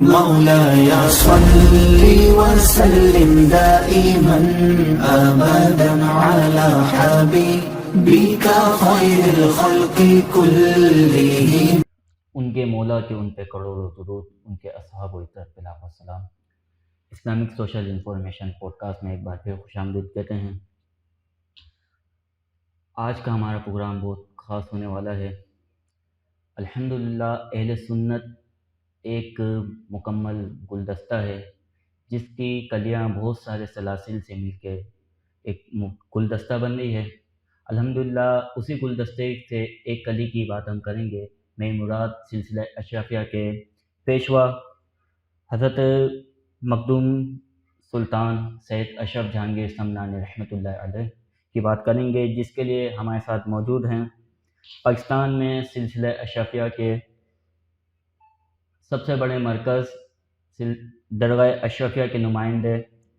مولاي صل وسلم دائما أبدا على حبيبك خير الخلق كلهم. ان کے مولا کے ان پہ کروڑوں درود، ان کے اصحاب و عطرت پہ لاکھوں سلام۔ Islamic social information podcast میں ایک بار پھر خوش آمدید کہتے ہیں۔ آج کا ہمارا پروگرام بہت خاص ہونے والا ہے۔ الحمدللہ اہل سنت ایک مکمل گلدستہ ہے جس کی کلیاں بہت سارے سلاسل سے مل کے ایک گلدستہ بن گئی ہے۔ الحمدللہ اسی گلدستے سے ایک کلی کی بات ہم کریں گے۔ میں مراد سلسلہ اشرفیہ کے پیشوا حضرت مخدوم سلطان سید اشرف جہانگیر سمنانی رحمۃ اللہ علیہ کی بات کریں گے، جس کے لیے ہمارے ساتھ موجود ہیں پاکستان میں سلسلہ اشرفیہ کے سب سے بڑے مرکز درگاہ اشرفیہ کے نمائندے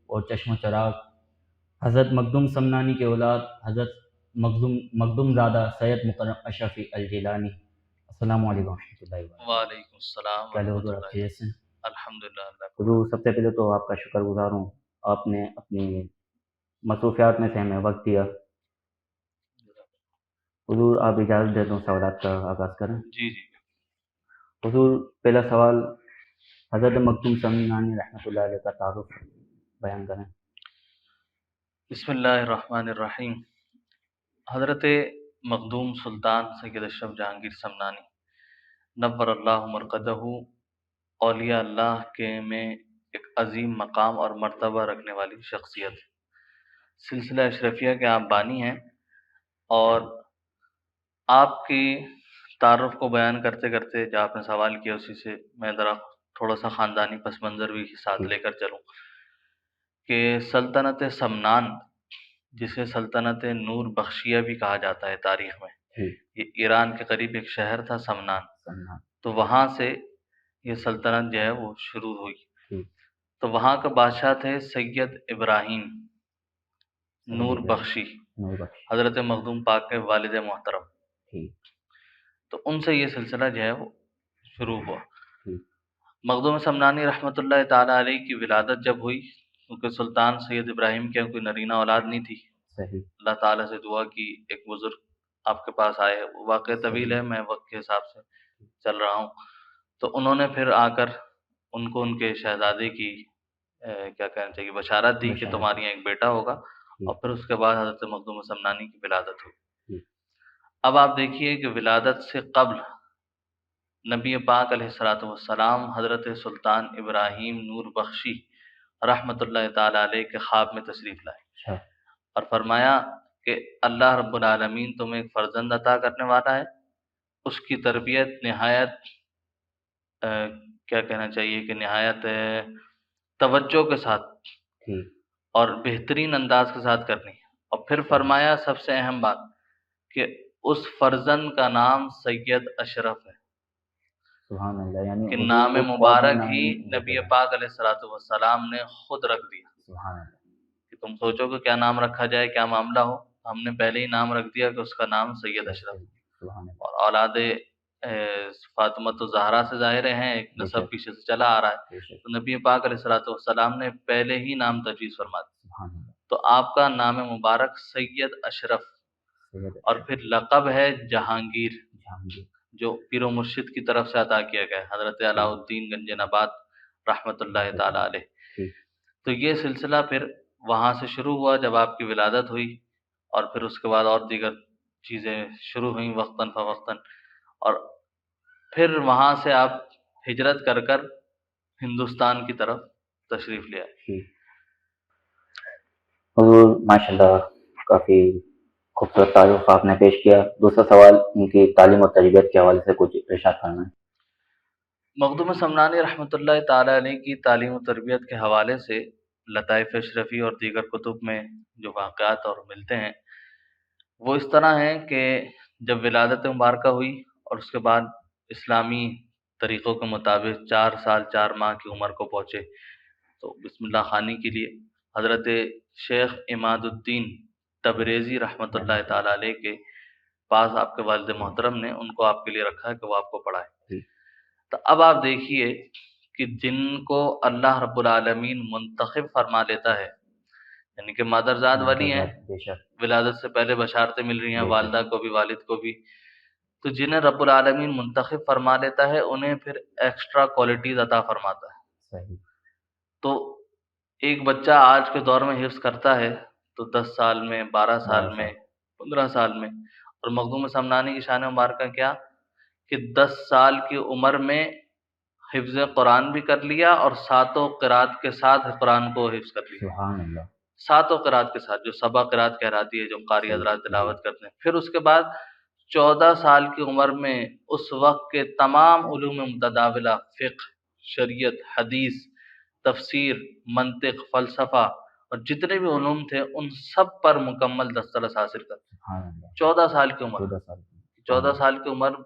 اور چشم و چراغ حضرت مخدوم سمنانی کے اولاد حضرت مخدوم زادہ سید مکرم اشرفی الجیلانی۔ السلام علیکم ورحمۃ اللہ وبرکاتہ۔ وعلیکم السلام کیا ورحمۃ حضور آپ اللہ۔ خیریت سے؟ الحمدللہ اللہ کا حضور سب سے پہلے تو آپ کا شکر گزار ہوں، آپ نے اپنی مصروفیات میں سے ہمیں وقت دیا۔ حضور آپ اجازت دے دوں سوالات کا آغاز کریں؟ جی۔ حضور پہلا سوال، حضرت مخدوم سمنانی رحمۃ اللہ علیہ کا تعارف بیان کریں۔ بسم اللہ الرحمن الرحیم۔ حضرت مخدوم سلطان سید اشرف جہانگیر سمنانی نور اللہ مرقدہ اولیاء اللہ کے میں ایک عظیم مقام اور مرتبہ رکھنے والی شخصیت، سلسلہ اشرفیہ کے آپ بانی ہیں، اور آپ کی تعارف کو بیان کرتے کرتے جو آپ نے سوال کیا اسی سے میں ذرا تھوڑا سا خاندانی پس منظر بھی ساتھ لے کر چلوں کہ سلطنت سمنان، جسے سلطنت نور بخشیہ بھی کہا جاتا ہے تاریخ میں، یہ ایران کے قریب ایک شہر تھا سمنان، تو وہاں سے یہ سلطنت جو ہے وہ شروع ہوئی۔ تو وہاں کا بادشاہ تھے سید ابراہیم نور بخشی، حضرت مخدوم پاک کے والد محترم، تو ان سے یہ سلسلہ جو ہے وہ شروع ہوا۔ مخدوم سمنانی رحمۃ اللہ تعالیٰ علیہ کی ولادت جب ہوئی، کیونکہ سلطان سید ابراہیم کے کوئی نرینہ اولاد نہیں تھی، اللہ تعالیٰ سے دعا کی ایک بزرگ آپ کے پاس آئے، واقعہ طویل ہے، میں وقت کے حساب سے چل رہا ہوں، تو انہوں نے پھر آ کر ان کو ان کے شہزادے کی کیا کہنا چاہیے بشارت دی کہ تمہارے یہاں ایک بیٹا ہوگا، اور پھر اس کے بعد حضرت مخدوم سمنانی کی ولادت ہوئی۔ اب آپ دیکھیے کہ ولادت سے قبل نبی پاک علیہ الصلوۃ والسلام حضرت سلطان ابراہیم نور بخشی رحمۃ اللہ تعالیٰ علیہ کے خواب میں تشریف لائے اور فرمایا کہ اللہ رب العالمین تمہیں ایک فرزند عطا کرنے والا ہے، اس کی تربیت نہایت کیا کہنا چاہیے کہ نہایت توجہ کے ساتھ اور بہترین انداز کے ساتھ کرنی ہے، اور پھر فرمایا سب سے اہم بات کہ اس فرزند کا نام سید اشرف ہے، سبحان اللہ، یعنی کہ نام مبارک ہی نبی پاک علیہ الصلوۃ والسلام نے خود رکھ دیا۔ سبحان اللہ، کہ تم سوچو کہ کیا نام رکھا جائے، کیا معاملہ ہو، ہم نے پہلے ہی نام رکھ دیا کہ اس کا نام سید اشرف، سبحان اللہ، اور اولاد فاطمہ الزہرا سے ظاہر ہیں، ایک نسب پیچھے سے چلا آ رہا ہے، تو نبی پاک علیہ الصلوۃ والسلام نے پہلے ہی نام تجویز فرما دیا۔ سبحان اللہ، تو آپ کا نام مبارک سید اشرف، اور پھر لقب ہے جہانگیر، جو پیر و مرشد کی طرف سے عطا کیا گیا ہے، حضرت علاء الدین گنج نبات رحمۃ اللہ تعالیٰ علیہ۔ تو یہ سلسلہ پھر وہاں سے شروع ہوا جب آپ کی ولادت ہوئی، اور پھر اس کے بعد اور دیگر چیزیں شروع ہوئیں وقتاً فوقتاً، اور پھر وہاں سے آپ ہجرت کر کر ہندوستان کی طرف تشریف لے آئے۔ حضور ماشاءاللہ کافی خوبصورت تعارف آپ نے پیش کیا۔ دوسرا سوال ان کی تعلیم اور تربیت کے حوالے سے کچھ ارشاد فرمائیں۔ مخدوم سمنانی رحمۃ اللہ تعالیٰ علیہ کی تعلیم و تربیت کے حوالے سے لطائف اشرفی اور دیگر کتب میں جو واقعات اور ملتے ہیں وہ اس طرح ہیں کہ جب ولادت مبارکہ ہوئی اور اس کے بعد اسلامی طریقوں کے مطابق 4 سال 4 ماہ کی عمر کو پہنچے، تو بسم اللہ خوانی کے لیے حضرت شیخ عماد الدین تبریزی رحمۃ اللہ تعالیٰ علیہ کے پاس آپ کے والد محترم نے ان کو آپ کے لیے رکھا کہ وہ آپ کو پڑھائے۔ تو اب آپ دیکھیے کہ جن کو اللہ رب العالمین منتخب فرما لیتا ہے، یعنی کہ مادرزاد ولی ہیں، بے شک ولادت سے پہلے بشارتیں مل رہی ہیں بے شک والدہ کو بھی والد کو بھی، تو جنہیں رب العالمین منتخب فرما لیتا ہے انہیں پھر ایکسٹرا کوالٹیز عطا فرماتا ہے۔ صحیح تو ایک بچہ آج کے دور میں حفظ کرتا ہے تو 10 سال میں، 12 سال 12 میں، سال 15 سال میں، اور مخدوم سمنانی کی شان مبارکہ کیا کہ 10 سال کی عمر میں حفظ قرآن بھی کر لیا اور ساتوں قرات کے ساتھ قرآن کو حفظ کر لیا، سبحان اللہ ساتوں قرات کے ساتھ، جو سبا قرات کہلاتی ہے، جو قاری صحیح حضرات صحیح تلاوت کرتے ہیں۔ پھر اس کے بعد 14 سال کی عمر میں اس وقت کے تمام علوم متداولہ، فقہ، شریعت، حدیث، تفسیر، منطق، فلسفہ اور جتنے بھی علوم تھے ان سب پر مکمل دسترس حاصل کر، سبحان اللہ 14 سال کی عمر۔ 14 سال کی 14 سال کی عمر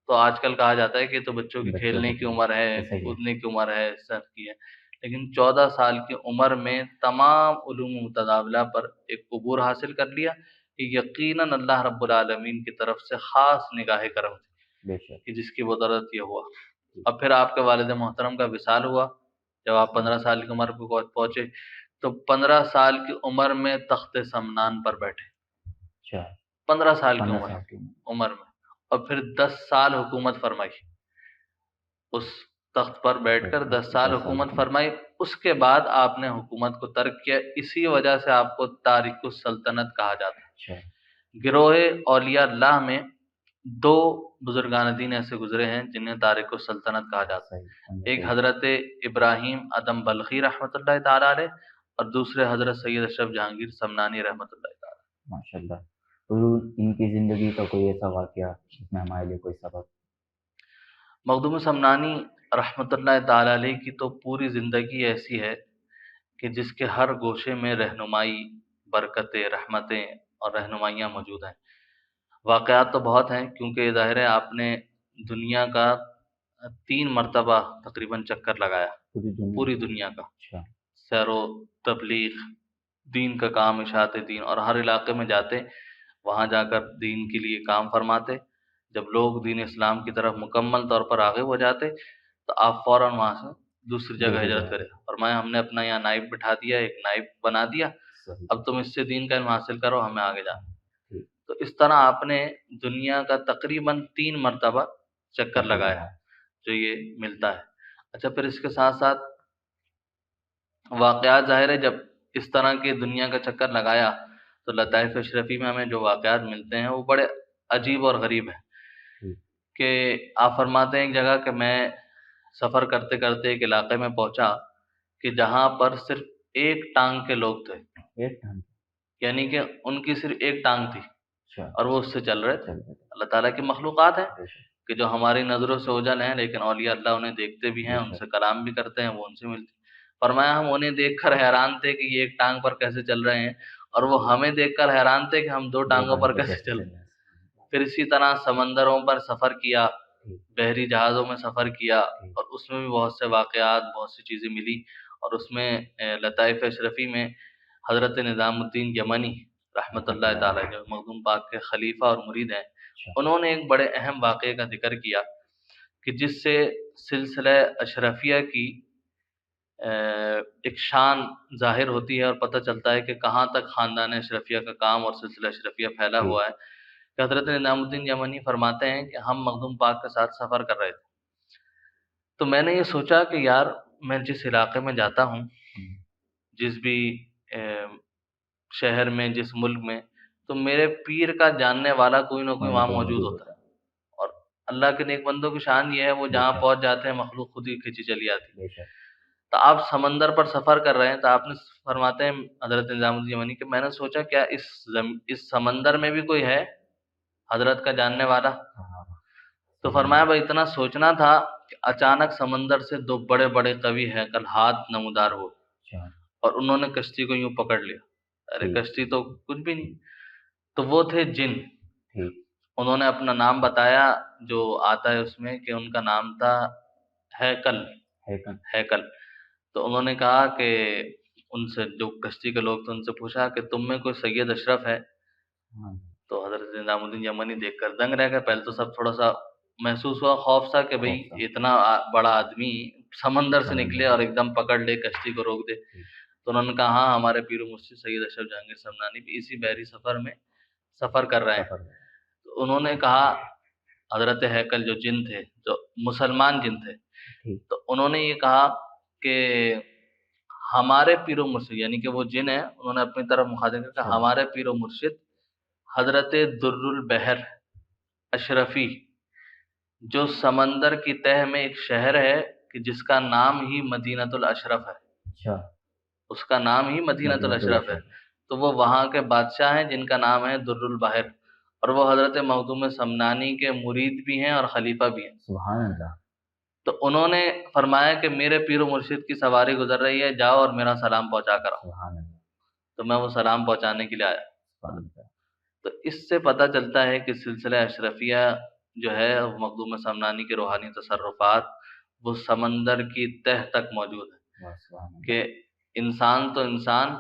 تو آج کل کہا جاتا ہے کہ تو بچوں کی بچوں کھیلنے کی کی عمر ہے، صحیح ہے کودنے کی عمر ہے، سب کی ہے، لیکن 14 سال کی عمر میں تمام علوم متداولہ پر ایک عبور حاصل کر لیا کہ یقیناً اللہ رب العالمین کی طرف سے خاص نگاہ کرم تھی بے شک کہ جس کی بدولت یہ ہوا۔ اب پھر آپ کے والد محترم کا وصال ہوا جب آپ 15 سال کی عمر کو پہنچے، تو 15 سال کی عمر میں تخت سمنان پر بیٹھے، اچھا 15 سال کی 15 سال کی عمر عمر میں، اور پھر 10 سال حکومت فرمائی، اس تخت پر بیٹھ کر 10 سال 10 حکومت کی فرمائی۔ اس کے بعد آپ نے حکومت کو ترک کیا، اسی وجہ سے آپ کو تارک السلطنت کہا جاتا ہے۔ اچھا گروہ اولیاء اللہ میں 2 بزرگان دین ایسے گزرے ہیں جنہیں تارک السلطنت کہا جاتا ہے، صحیح ایک حضرت ابراہیم ادم بلخی رحمۃ اللہ تعالیٰ علیہ، اور دوسرے حضرت سید اشرف جہانگیر سمنانی رحمۃ اللہ تعالیٰ۔ ماشاء اللہ۔ تو ان کی زندگی کا کوئی ایسا واقعہ جس میں ہمارے لیے کوئی سبق؟ مخدوم سمنانی رحمۃ اللہ تعالیٰ علیہ کی تو پوری زندگی ایسی ہے کہ جس کے ہر گوشے میں رہنمائی، برکتیں، رحمتیں اور رہنمائیاں موجود ہیں۔ واقعات تو بہت ہیں کیونکہ ظاہر ہے آپ نے دنیا کا 3 مرتبہ تقریباً چکر لگایا، پوری دنیا کا اچھا سیر و تبلیغ، دین کا کام، اشاعت دین، اور ہر علاقے میں جاتے، وہاں جا کر دین کے لیے کام فرماتے۔ جب لوگ دین اسلام کی طرف مکمل طور پر آگے ہو جاتے تو آپ فوراً وہاں سے دوسری جگہ ہجرت کرے، فرمایا ہم نے اپنا یہاں نائب بٹھا دیا، ایک نائب بنا دیا، صحیح اب تم اس سے دین کا علم حاصل کرو، ہمیں آگے جانا۔ تو اس طرح آپ نے دنیا کا تقریباً 3 مرتبہ چکر لگایا جو یہ ملتا ہے۔ اچھا، پھر اس کے ساتھ ساتھ واقعات، ظاہر ہے جب اس طرح کی دنیا کا چکر لگایا تو لطائف اشرفی میں ہمیں جو واقعات ملتے ہیں وہ بڑے عجیب اور غریب ہیں کہ آپ فرماتے ہیں ایک جگہ کہ میں سفر کرتے کرتے ایک علاقے میں پہنچا کہ جہاں پر صرف ایک ٹانگ کے لوگ تھے، ایک ٹانگ یعنی کہ ان کی صرف ایک ٹانگ تھی اچھا اور وہ اس سے چل رہے تھے۔ اللہ تعالیٰ کی مخلوقات ہیں بے شک کہ جو ہماری نظروں سے اوجھل ہیں، لیکن اولیاء اللہ انہیں دیکھتے بھی ہیں، ان سے کلام بھی کرتے ہیں، وہ ان سے ملتے ہیں۔ فرمایا ہم انہیں دیکھ کر حیران تھے کہ یہ ایک ٹانگ پر کیسے چل رہے ہیں، اور وہ ہمیں دیکھ کر حیران تھے کہ ہم 2 ٹانگوں پر کیسے چل رہے ہیں۔ پھر اسی طرح سمندروں پر سفر کیا، بحری جہازوں میں سفر کیا، اور اس میں بھی بہت سے واقعات، بہت سی چیزیں ملی، اور اس میں لطائف اشرفی میں حضرت نظام الدین یمنی رحمۃ اللہ تعالیٰ جو مخدوم پاک کے خلیفہ اور مرید ہیں، انہوں نے ایک بڑے اہم واقعے کا ذکر کیا کہ جس سے سلسلہ اشرفیہ کی ایک شان ظاہر ہوتی ہے اور پتہ چلتا ہے کہ کہاں تک خاندان اشرفیہ کا کام اور سلسلہ اشرفیہ پھیلا ہوا ہے۔ کہ حضرت نظام الدین یمنی فرماتے ہیں کہ ہم مخدوم پاک کے ساتھ سفر کر رہے تھے، تو میں نے یہ سوچا کہ یار میں جس علاقے میں جاتا ہوں، جس بھی شہر میں، جس ملک میں، تو میرے پیر کا جاننے والا کوئی نہ کوئی وہاں موجود ہوتا ہے، اور اللہ کے نیک بندوں کی شان یہ ہے وہ جہاں پہنچ جاتے ہیں مخلوق خود ہی کھینچی چلی آتی ہے۔ تو آپ سمندر پر سفر کر رہے ہیں، تو آپ نے فرماتے ہیں حضرت نظام الدین یمنی کہ میں نے سوچا کیا اس سمندر میں بھی کوئی ہے حضرت کا جاننے والا؟ تو فرمایا بھائی اتنا سوچنا تھا کہ اچانک سمندر سے 2 بڑے بڑے قوی ہیکل ہاتھ نمودار ہو، اور انہوں نے کشتی کو یوں پکڑ لیا۔ ارے کشتی تو کچھ بھی نہیں، تو وہ تھے جن۔ انہوں نے اپنا نام بتایا جو آتا ہے اس میں کہ ان کا نام تھا ہیکل۔ تو انہوں نے کہا کہ ان سے جو کشتی کے لوگ تھے ان سے پوچھا کہ تم میں کوئی سید اشرف ہے؟ تو حضرت نظام الدین یمنی دیکھ کر دنگ رہ گئے۔ پہلے تو سب تھوڑا سا محسوس ہوا، خوف سا کہ بھئی اتنا بڑا آدمی سمندر سے نکلے اور ایک دم پکڑ لے کشتی کو روک دے. تو انہوں نے کہا ہاں ہمارے پیر و مرشد سید اشرف جہانگیر سمنانی بھی اسی بحری سفر میں سفر کر رہے ہیں. تو انہوں نے کہا حضرت ہیکل جو جن تھے، جو مسلمان جن تھے، تو انہوں نے یہ کہا کہ ہمارے پیر و مرشد، یعنی کہ وہ جن ہیں، انہوں نے اپنی طرف مخاطب کیا کہ ہمارے پیر و مرشد حضرت در البحر اشرفی، جو سمندر کی تہ میں ایک شہر ہے کہ جس کا نام ہی مدینۃ الاشرف ہے. اچھا، اس کا نام ہی مدینۃ الاشرف ہے. تو وہ وہاں کے بادشاہ ہیں جن کا نام ہے در البحر، اور وہ حضرت مخدوم سمنانی کے مرید بھی ہیں اور خلیفہ بھی ہیں. سبحان اللہ. تو انہوں نے فرمایا کہ میرے پیر و مرشد کی سواری گزر رہی ہے، جاؤ اور میرا سلام پہنچا کر آؤ. سبحان اللہ. تو میں وہ سلام پہنچانے کے لیے آیا. سبحان اللہ. تو اس سے پتہ چلتا ہے کہ سلسلہ اشرفیہ جو ہے مخدوم سمنانی کے روحانی تصرفات وہ سمندر کی تہ تک موجود ہے، کہ انسان تو انسان،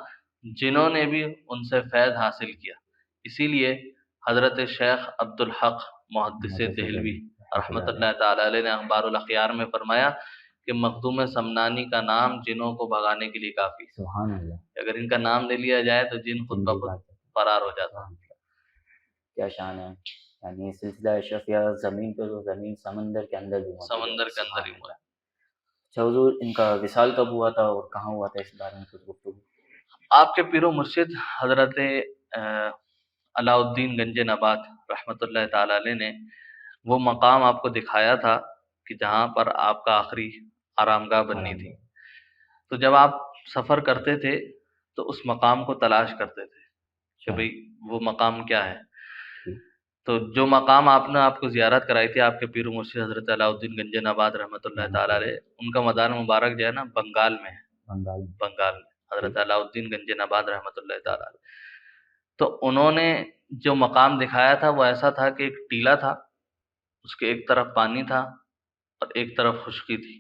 جنہوں نے بھی ان سے فیض حاصل کیا. اسی لیے حضرت شیخ عبدالحق محدث دہلوی رحمۃ اللہ تعالی علیہ نے اخبار الاخیار میں فرمایا کہ مخدوم سمنانی کا نام جنوں کو بھگانے کے لیے کافی ہے. سبحان اللہ. اگر ان کا نام لے لیا جائے تو جن خود بخود فرار ہو جاتا. کیا شان ہے. یعنی سلسلہ اشرفیہ زمین پہ تو زمین، سمندر کے اندر بھی موجود ہے. سمندر کے اندر ہی ہوا ہے. اچھا حضور، ان کا وصال کب ہوا تھا اور کہاں ہوا تھا، اس بارے میں کچھ گفتگو؟ آپ کے پیر و مرشد حضرت علاء الدین گنج نبات رحمۃ اللہ تعالی علیہ نے وہ مقام آپ کو دکھایا تھا کہ جہاں پر آپ کا آخری آرام گاہ بننی تھی. تو جب آپ سفر کرتے تھے تو اس مقام کو تلاش کرتے تھے کہ بھئی وہ مقام کیا ہے. تو جو مقام آپ نے آپ کو زیارت کرائی تھی آپ کے پیر و مرشد حضرت علاء الدین گنج نبات رحمۃ اللہ تعالی علیہ، ان کا مدار مبارک جو ہے نا بنگال میں ہے. بنگال میں حضرت علاء الدین گنج نبات رحمۃ اللہ تعالی علیہ. تو انہوں نے جو مقام دکھایا تھا وہ ایسا تھا کہ ایک ٹیلا تھا، اس کے ایک طرف پانی تھا اور ایک طرف خشکی تھی.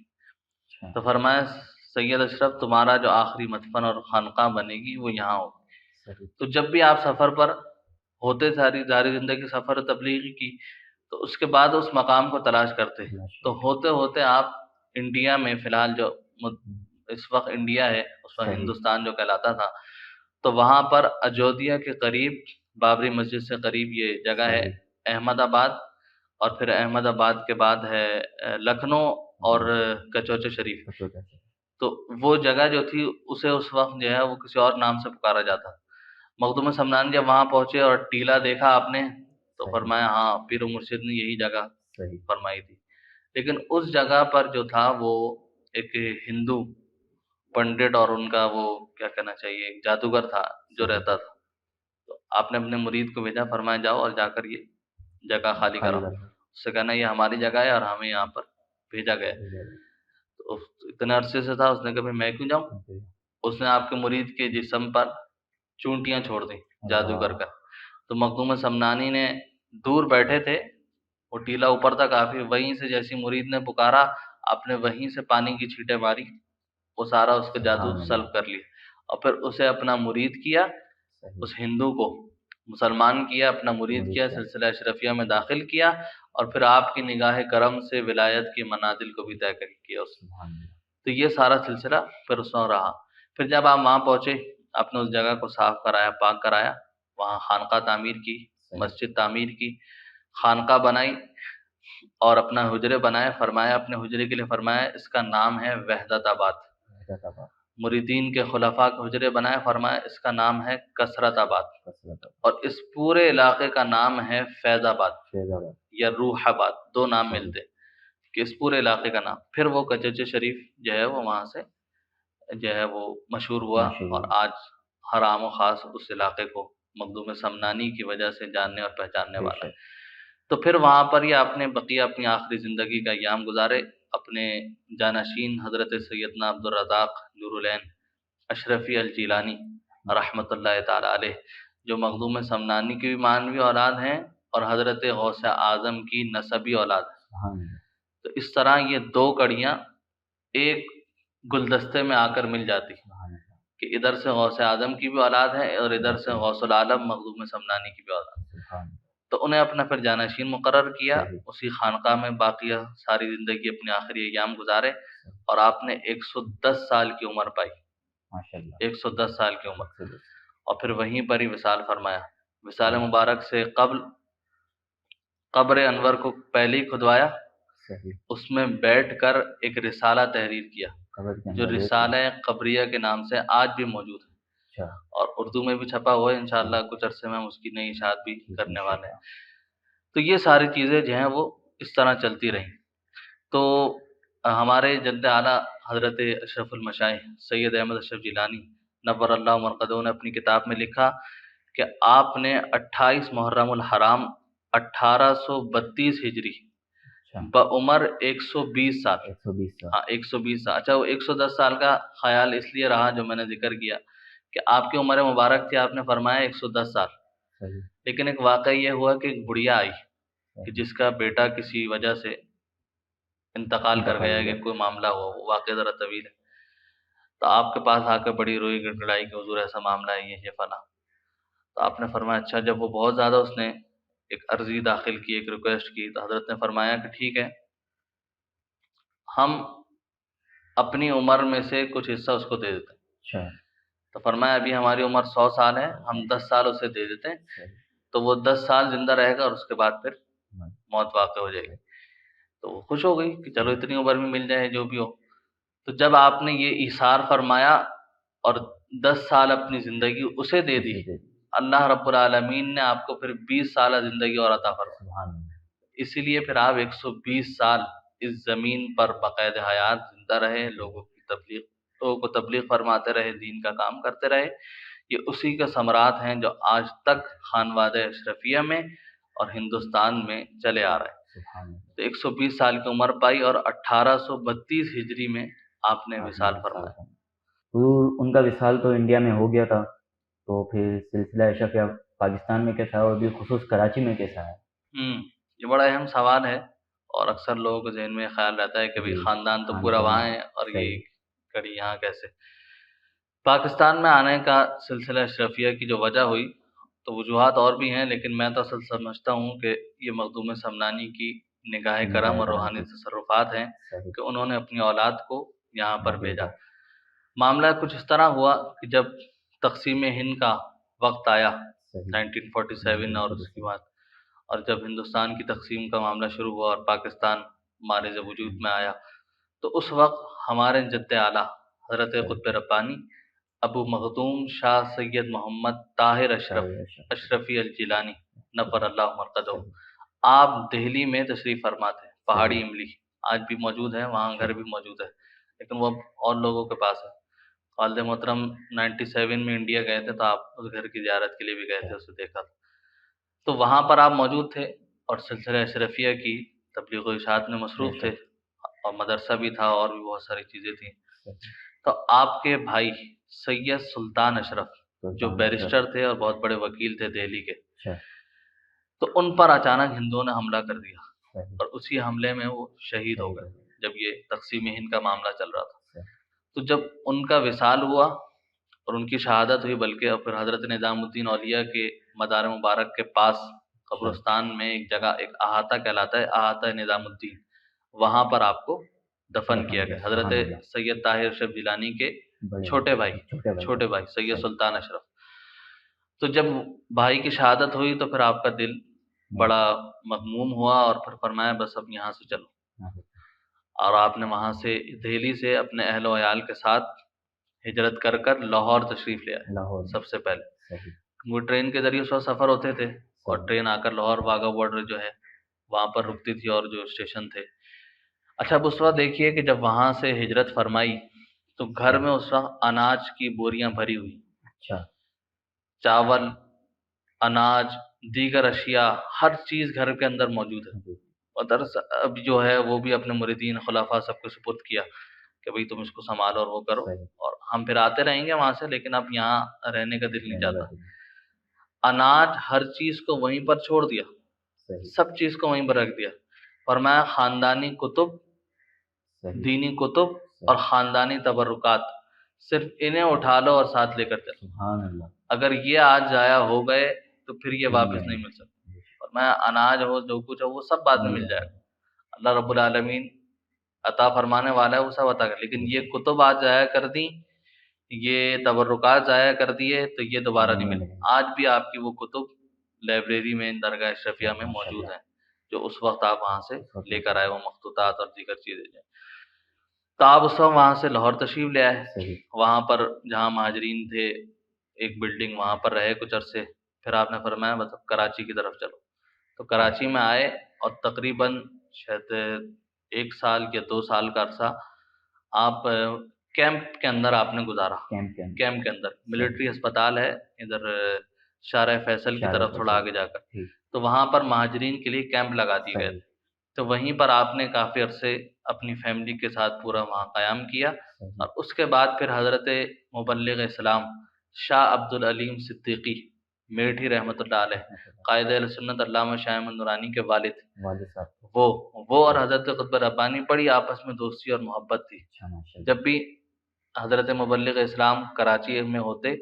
تو فرمایا سید اشرف تمہارا جو آخری مدفن اور خانقاہ بنے گی وہ یہاں ہوگی. تو جب بھی آپ سفر پر ہوتے، ساری زندگی سفر تبلیغی کی، تو اس کے بعد اس مقام کو تلاش کرتے. تو ہوتے ہوتے آپ انڈیا میں، فی الحال جو اس وقت انڈیا ہے اس وقت ہندوستان جو کہلاتا تھا، تو وہاں پر اجودھیا کے قریب بابری مسجد سے قریب یہ جگہ ہے احمد آباد، اور پھر احمد آباد کے بعد ہے لکھنؤ اور کچوچے شریف. تو وہ جگہ جو تھی اسے اس وقت جو ہے وہ کسی اور نام سے پکارا جاتا. مخدوم سمنانی جب وہاں پہنچے اور ٹیلا دیکھا آپ نے تو فرمایا ہاں پیر و مرشد نے یہی جگہ فرمائی تھی. لیکن اس جگہ پر جو تھا وہ ایک ہندو پنڈت اور ان کا وہ کیا کہنا چاہیے ایک جادوگر تھا جو رہتا تھا. تو آپ نے اپنے مرید کو بھیجا، فرمایا جاؤ اور جا کر یہ جگہ خالی کرو. اس سے کہنا یہ ہماری جگہ ہے اور ہمیں یہاں پر بھیجا گیا. تو اتنے عرصے سے تھا، اس نے کہا میں کیوں جاؤں. اس نے آپ کے مرید کے جسم پر چونٹیاں چھوڑ دیں جادوگر کا. تو مخدوم سمنانی نے دور بیٹھے تھے، وہ ٹیلا اوپر تھا کافی، وہیں سے جیسی مرید نے پکارا آپ نے وہیں سے پانی کی چھینٹیں ماری، وہ سارا اس کا جادو سلب کر لیا. اور پھر اسے اپنا مرید کیا، اس ہندو کو مسلمان کیا، اپنا مرید کیا، سلسلہ اشرفیہ میں داخل کیا، اور پھر آپ کی نگاہ کرم سے ولایت کی منازل کو بھی طے کیا اس نے. تو یہ سارا سلسلہ پھر اس میں رہا. پھر جب آپ وہاں پہنچے آپ نے اس جگہ کو صاف کرایا، پاک کرایا، وہاں خانقاہ تعمیر کی، مسجد تعمیر کی، خانقاہ بنائی اور اپنا حجرے بنائے. فرمایا اپنے حجرے کے لیے فرمایا اس کا نام ہے وحدت آباد. مریدین کے خلفاء کے حجرے بنائے، فرمایا اس کا نام ہے کثرت آباد. اور اس پورے علاقے کا نام ہے فیض آباد یا روح آباد، دو نام ملتے کہ اس پورے علاقے کا نام. پھر وہ کچوچے شریف جو ہے وہ وہاں سے جو ہے وہ مشہور ہوا، اور آج ہر عام و خاص اس علاقے کو مخدوم سمنانی کی وجہ سے جاننے اور پہچاننے والا ہے. تو پھر وہاں پر ہی آپ نے بقیہ اپنی آخری زندگی کا ایام گزارے. اپنے جانشین حضرت سیدنا عبدالرزاق نور العین اشرفی الجیلانی رحمۃ اللہ تعالی علیہ، جو مخدوم سمنانی کی بھی مانوی اولاد ہیں اور حضرت غوث اعظم کی نسبی اولاد ہیں. تو اس طرح یہ دو کڑیاں ایک گلدستے میں آ کر مل جاتی کہ ادھر سے غوث اعظم کی بھی اولاد ہے اور ادھر سے غوث العالم مخدوم سمنانی کی بھی اولاد ہے. تو انہیں اپنا پھر جانشین مقرر کیا، اسی خانقاہ میں باقیہ ساری زندگی اپنے آخری ایام گزارے. اور آپ نے 110 سال کی عمر پائی، ماشاء اللہ 110 سال کی عمر، صحیح اور پھر وہیں پر ہی وصال فرمایا۔ وصال مبارک سے قبل قبر انور کو پہلے ہی کھدوایا، صحیح اس میں بیٹھ کر ایک رسالہ تحریر کیا قبر کے جو اندر رسالہ قبریہ کے نام سے آج بھی موجود ہے، اچھا اور اردو میں بھی چھپا ہوا ہے، انشاءاللہ کچھ عرصے میں ہم اس کی نئی اشاعت بھی کرنے والے ہیں۔ تو یہ ساری چیزیں جو ہیں وہ اس طرح چلتی رہیں۔ تو ہمارے جد اعلیٰ حضرت اشرف المشائخ سید احمد اشرف جیلانی نور اللہ مرقدہ نے اپنی کتاب میں لکھا کہ آپ نے 28 محرم الحرام 1832 ہجری اچھا بعمر 120 سال، 120 سال ہاں 120 سال، اچھا وہ 110 سال کا خیال اس لیے رہا جو میں نے ذکر کیا کہ آپ کی عمر مبارک تھی، آپ نے فرمایا 110 سال، صحیح لیکن ایک واقعہ یہ ہوا کہ ایک بڑھیا آئی کہ جس کا بیٹا کسی وجہ سے انتقال کر گیا کہ کوئی معاملہ ہوا، وہ واقعہ ذرا طویل ہے، تو آپ کے پاس آ کر بڑی روئی گڑگڑائی کہ حضور ایسا معاملہ ہے یہ فلاں، تو آپ نے فرمایا اچھا، جب وہ بہت زیادہ اس نے ایک عرضی داخل کی، ایک ریکویسٹ کی، تو حضرت نے فرمایا کہ ٹھیک ہے، ہم اپنی عمر میں سے کچھ حصہ اس کو دے دیتے ہیں۔ اچھا تو فرمایا ابھی ہماری عمر 100 سال ہے، ہم 10 سال اسے دے دیتے ہیں، صحیح تو وہ 10 سال زندہ رہے گا اور اس کے بعد پھر موت واقع ہو جائے گی۔ تو وہ خوش ہو گئی کہ چلو اتنی عمر میں مل جائے جو بھی ہو۔ تو جب آپ نے یہ ایثار فرمایا اور 10 سال اپنی زندگی اسے دے دی، اللہ رب العالمین نے آپ کو پھر 20 سالہ زندگی اور عطا فرمائی۔ سبحان اللہ اسی لیے پھر آپ 120 سال اس زمین پر باقاعدہ حیات زندہ رہے، لوگوں کو تبلیغ فرماتے رہے، دین کا کام کرتے رہے۔ یہ اسی کے ثمرات ہیں جو آج تک خانوادہ اشرفیہ میں اور ہندوستان میں چلے آ رہے ہیں۔ سبحان اللہ تو 120 سال کی عمر پائی اور 1832 ہجری میں آپ نے وصال فرمایا۔ حضور ان کا وصال تو انڈیا میں ہو گیا تھا، تو پھر سلسلہ اشرفیہ پاکستان میں کیسا ہے اور بھی خصوص کراچی میں کیسا ہے؟ یہ بڑا اہم سوال ہے، اور اکثر لوگوں کے ذہن میں خیال رہتا ہے کہ بھئی خاندان تو پورا وہاں ہے اور یہ کڑی یہاں کیسے۔ پاکستان میں آنے کا سلسلہ اشرفیہ کی جو وجہ ہوئی تو وجوہات اور بھی ہیں، لیکن میں تو اصل سمجھتا ہوں کہ یہ مخدوم سمنانی کی نگاہ کرم اور روحانی تصرفات ہیں کہ انہوں نے اپنی اولاد کو یہاں پر بھیجا۔ معاملہ کچھ اس طرح ہوا کہ جب تقسیم ہند کا وقت آیا 1947 اور اس کے بعد، اور جب ہندوستان کی تقسیم کا معاملہ شروع ہوا اور پاکستان معرض وجود میں آیا، تو اس وقت ہمارے جد اعلیٰ حضرت قطب ربانی ابو مخدوم شاہ سید محمد طاہر اشرفی الجیلانی نور اللہ مرقدہ آپ دہلی میں تشریف فرما تھے، پہاڑی املی آج بھی موجود ہے، وہاں گھر بھی موجود ہے، لیکن وہ اور لوگوں کے پاس ہے۔ والد محترم 97 میں انڈیا گئے تھے تو آپ اس گھر کی زیارت کے لیے بھی گئے تھے، اسے دیکھا تھا، تو وہاں پر آپ موجود تھے اور سلسلہ اشرفیہ کی تبلیغ و اشاعت میں مصروف تھے، اور مدرسہ بھی تھا اور بھی بہت ساری چیزیں تھیں۔ تو آپ کے بھائی سید سلطان اشرف جو بیرسٹر تھے اور بہت بڑے وکیل تھے دہلی کے، تو ان پر اچانک ہندوؤں نے حملہ کر دیا اور اسی حملے میں وہ شہید ہو گئے جب یہ تقسیم ہند کا معاملہ چل رہا تھا۔ تو جب ان کا وصال ہوا اور ان کی شہادت ہوئی، بلکہ پھر حضرت نظام الدین اولیاء کے مزار مبارک کے پاس قبرستان میں ایک جگہ، ایک احاطہ کہلاتا ہے، احاطہ نظام الدین، وہاں پر آپ کو دفن کیا گیا حضرت سید طاہر اشرف جیلانی کے چھوٹے بھائی سید سلطان اشرف۔ تو جب بھائی کی شہادت ہوئی تو پھر آپ کا دل بڑا مغموم ہوا اور پھر فرمایا بس اب یہاں سے چلو، اور آپ نے وہاں سے دہلی سے اپنے اہل و عیال کے ساتھ ہجرت کر کر لاہور تشریف لے آئے۔ سب سے پہلے وہ ٹرین کے ذریعے اس وقت سفر ہوتے تھے، اور ٹرین آ کر لاہور واغہ بارڈر جو ہے وہاں پر رکتی تھی اور جو اسٹیشن تھے۔ اچھا اب اس وقت دیکھیے کہ جب وہاں سے ہجرت فرمائی تو گھر میں اس وقت اناج کی بوریاں بھری ہوئی، چاول، اناج، دیگر اشیاء، ہر چیز گھر کے اندر موجود ہے۔ اور اب جو ہے وہ بھی اپنے مریدین خلفاء سب کو سپرد کیا کہ بھئی تم اس کو سنبھالو اور وہ کرو، اور ہم پھر آتے رہیں گے وہاں سے، لیکن اب یہاں رہنے کا دل نہیں چاہتا۔ اناج ہر چیز کو وہیں پر چھوڑ دیا، سب چیز کو وہیں پر رکھ دیا، فرمایا خاندانی کتب، دینی کتب اور خاندانی تبرکات صرف انہیں اٹھا لو اور ساتھ لے کر چلو، اگر یہ آج ضائع ہو گئے تو پھر یہ واپس نہیں مل سکتے۔ فرمایا اناج ہو، جو کچھ ہو، وہ سب بعد میں مل جائے گا۔ اللہ رب العالمین عطا فرمانے والا ہے وہ سب عطا کر، لیکن یہ کتب آج ضائع کر دیں، یہ تبرکات ضائع کر دیے تو یہ دوبارہ نہیں ملے۔ آج بھی آپ کی وہ کتب لائبریری میں درگاہ اشرفیہ میں موجود ہیں، جو اس وقت آپ وہاں سے لے کر آئے، وہ مخطوطات اور دیگر چیزیں جو ہیں۔ تو آپ اس وقت وہاں سے لاہور تشریف لے آئے، وہاں پر جہاں مہاجرین تھے ایک بلڈنگ، وہاں پر رہے کچھ عرصے، پھر آپ نے فرمایا مطلب کراچی کی طرف چلو، تو کراچی میں آئے اور تقریباً شاید 1 سال یا 2 سال کا عرصہ آپ کیمپ کے اندر آپ نے گزارا، کیمپ کے اندر ملٹری ہسپتال ہے ادھر شارع فیصل کی طرف تھوڑا آگے جا کر، تو وہاں پر مہاجرین کے لیے کیمپ لگا دیے گئے تھے، تو وہیں پر آپ نے کافی عرصے اپنی فیملی کے ساتھ پورا وہاں قیام کیا، اور اس کے بعد پھر حضرت مبلغ اسلام شاہ عبد العلیم صدیقی میٹھی رحمۃ اللہ علیہ، قائد اہل سنت علامہ شاہ احمد نورانی کے والد صاحب، وہ اور حضرت قطب ربانی بڑی آپس میں دوستی اور محبت تھی۔ جب بھی حضرت مبلغ اسلام کراچی میں ہوتے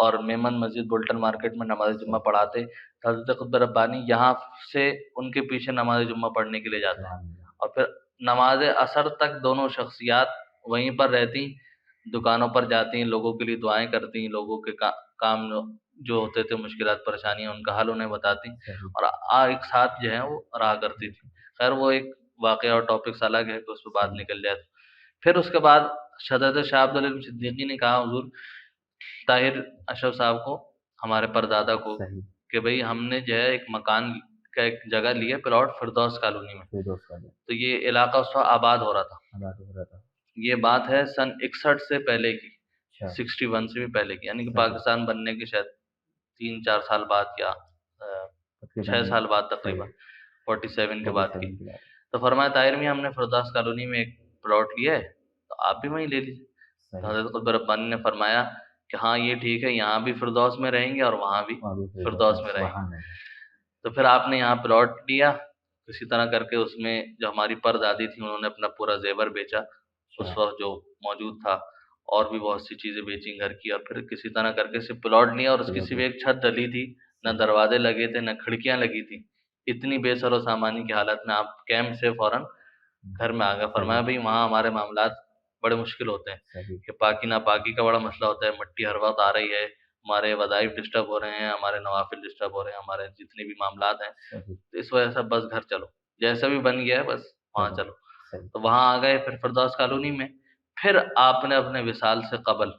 اور میمن مسجد بولٹن مارکیٹ میں نماز جمعہ پڑھاتے، تو حضرت قطب ربانی یہاں سے ان کے پیچھے نماز جمعہ پڑھنے کے لیے جاتے ہیں، اور پھر نماز اثر تک دونوں شخصیات وہیں پر رہتی، دکانوں پر جاتی، لوگوں کے لیے دعائیں کرتی، لوگوں کے کام جو ہوتے تھے مشکلات پریشانیاں ان کا حل انہیں بتاتی، اور ایک ساتھ جو ہے وہ رہا کرتی تھی۔ خیر وہ ایک واقعہ اور ٹاپکس الگ ہے، تو اس پہ بات نکل جائے۔ پھر اس کے بعد حضرت شاہ عبد العلیم صدیقی نے کہا حضور طاہر اشرف صاحب کو، ہمارے پردادا کو، کہ بھئی ہم نے جو ہے ایک مکان کا ایک جگہ لی ہے پلاٹ فردوس کالونی میں، تو یہ علاقہ اس وقت آباد ہو رہا تھا، یہ بات ہے سن 61 سے پہلے کی، 61 سے بھی پہلے کی، یعنی کہ پاکستان بننے کے شاید 3-4 سال بعد یا 6 سال بعد تقریباً 47 کے بعد کی۔ تو فرمایا طاہر میاں ہم نے فردوس کالونی میں ایک پلاٹ لیا ہے، تو آپ بھی وہیں لے لیجیے۔ تو حضرت قطب ربانی نے فرمایا کہ ہاں یہ ٹھیک ہے، یہاں بھی فردوس میں رہیں گے اور وہاں بھی فردوس میں رہیں گے۔ تو پھر آپ نے یہاں پلاٹ لیا، کسی طرح کر کے اس میں جو ہماری پردادی تھی انہوں نے اپنا پورا زیور بیچا اس وقت جو موجود تھا، اور بھی بہت سی چیزیں بیچیں گھر کی، اور پھر کسی طرح کر کے صرف پلاٹ لیا، اور اس کی صرف ایک چھت ڈلی تھی، نہ دروازے لگے تھے نہ کھڑکیاں لگی تھی، اتنی بے سر و سامانی کی حالت میں آپ کیمپ سے فوراً گھر میں آ گئے۔ فرمایا بھائی وہاں ہمارے معاملات بڑے مشکل ہوتے ہیں، کہ پاکی ناپاکی کا بڑا مسئلہ ہوتا ہے، مٹی ہر وقت آ رہی ہے، ہمارے وظائف ڈسٹرب ہو رہے ہیں، ہمارے نوافل ڈسٹرب ہو رہے ہیں، ہمارے جتنے بھی معاملات ہیں، تو اس وجہ سے بس گھر چلو، جیسا بھی بن گیا ہے بس وہاں چلو۔ تو وہاں آ گئے پھر فردوس کالونی میں۔ پھر آپ نے اپنے وصال سے قبل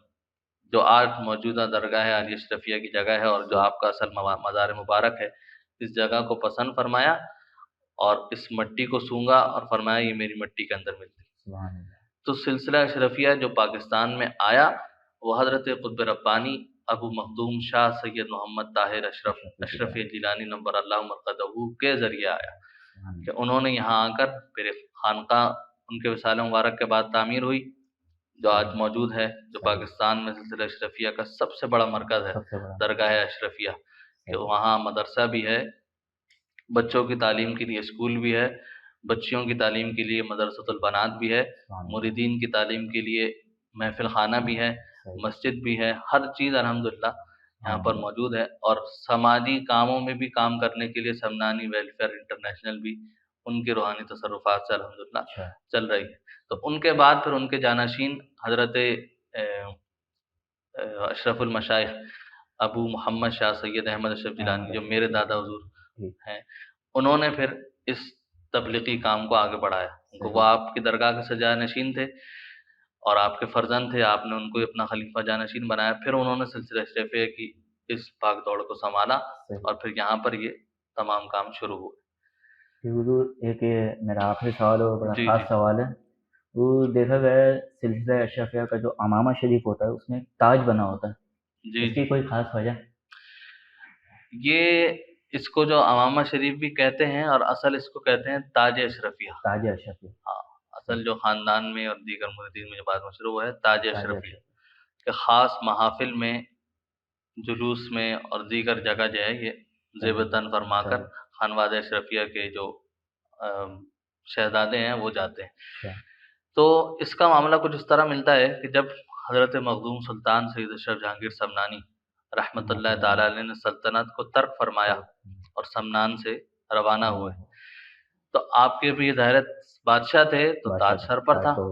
جو آج موجودہ درگاہ عالیہ اشرفیہ کی جگہ ہے، اور جو آپ کا اصل مزار مبارک ہے، اس جگہ کو پسند فرمایا اور اس مٹی کو سونگا اور فرمایا یہ میری مٹی کے اندر ملتی۔ تو سلسلہ اشرفیہ جو پاکستان میں آیا وہ حضرت قطب ربانی ابو مخدوم شاہ سید محمد طاہر اشرف جیلانی نور اللہ مرقدہ کے ذریعے آیا، کہ انہوں نے یہاں آ کر پھر ایک خانقاہ ان کے وصال مبارک کے بعد تعمیر ہوئی، جو آج موجود ہے، جو پاکستان میں سلسلہ اشرفیہ کا سب سے بڑا مرکز ہے، درگاہ اشرفیہ، کہ وہاں مدرسہ بھی ہے، بچوں کی تعلیم کے لیے اسکول بھی ہے، بچیوں کی تعلیم کے لیے مدرسۃ البنات بھی ہے، مریدین کی تعلیم کے لیے محفل خانہ بھی ہے، مسجد بھی ہے، ہر چیز الحمدللہ یہاں پر موجود ہے، اور سماجی کاموں میں بھی کام کرنے کے لیے سمنانی ویلفیئر انٹرنیشنل بھی ان کے روحانی تصرفات سے الحمدللہ چل رہی ہے۔ تو ان کے بعد پھر ان کے جانشین حضرت اشرف المشائخ ابو محمد شاہ سید احمد اشرف جیلانی جو میرے دادا حضور ہیں، انہوں نے پھر اس تبلیغی کام کو آگے بڑھایا، وہ آپ کی درگاہ کے جانشین تھے اور آپ کے فرزند تھے، آپ نے ان کو اپنا خلیفہ جانشین بنایا، پھر انہوں نے سلسلہ اشرفیہ کی اس بھاگ دوڑ کو سنبھالا، اور پھر یہاں پر یہ تمام کام شروع ہوئے۔ حضور ایک میرا آخری سوال اور بڑا خاص سوال ہے، وہ دیکھا گیا ہے سلسلہ اشرفیہ کا جو امامہ شریف ہوتا ہے اس میں تاج بنا ہوتا ہے، اس کی کوئی خاص وجہ؟ یہ اس کو جو امامہ شریف بھی کہتے ہیں، اور اصل اس کو کہتے ہیں تاج اشرفیہ۔ تاج اشرفیہ، ہاں، اصل جو خاندان میں اور دیگر مریدین میں جو بات مشہور ہوا ہے تاج اشرفیہ، کہ خاص محافل میں، جلوس میں اور دیگر جگہ جو ہے یہ زیب تن فرما کر خانوادہ اشرفیہ کے جو شہزادے ہیں وہ جاتے ہیں۔ تو اس کا معاملہ کچھ اس طرح ملتا ہے کہ جب حضرت مخدوم سلطان سید اشرف جہانگیر سمنانی رحمۃ اللہ تعالی علیہ نے سلطنت کو ترک فرمایا اور سمنان سے روانہ ہوئے، تو آپ کے بھی ظاہر بادشاہ تھے تو تاج بادشاہ سر پر تاج تھا، تو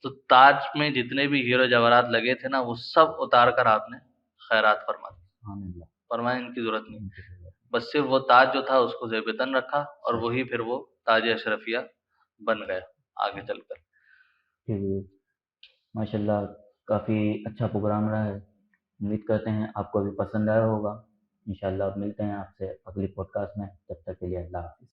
تو تاج میں جتنے بھی ہیرو جواہرات لگے تھے نا وہ سب اتار کر آپ نے خیرات فرما دی، سبحان اللہ، فرمایا ان کی ضرورت نہیں، ان کی ضرورت بس صرف وہ تاج جو تھا اس کو زیب تن رکھا اور صحیح، وہی پھر وہ تاج اشرفیہ بن گیا آگے چل کر۔ ٹھیک، ماشاء اللہ کافی اچھا پروگرام رہا ہے، امید کرتے ہیں آپ کو بھی پسند آیا ہوگا، انشاءاللہ اب ملتے ہیں آپ سے اگلی پوڈ کاسٹ میں، تب تک کے لیے اللہ حافظ۔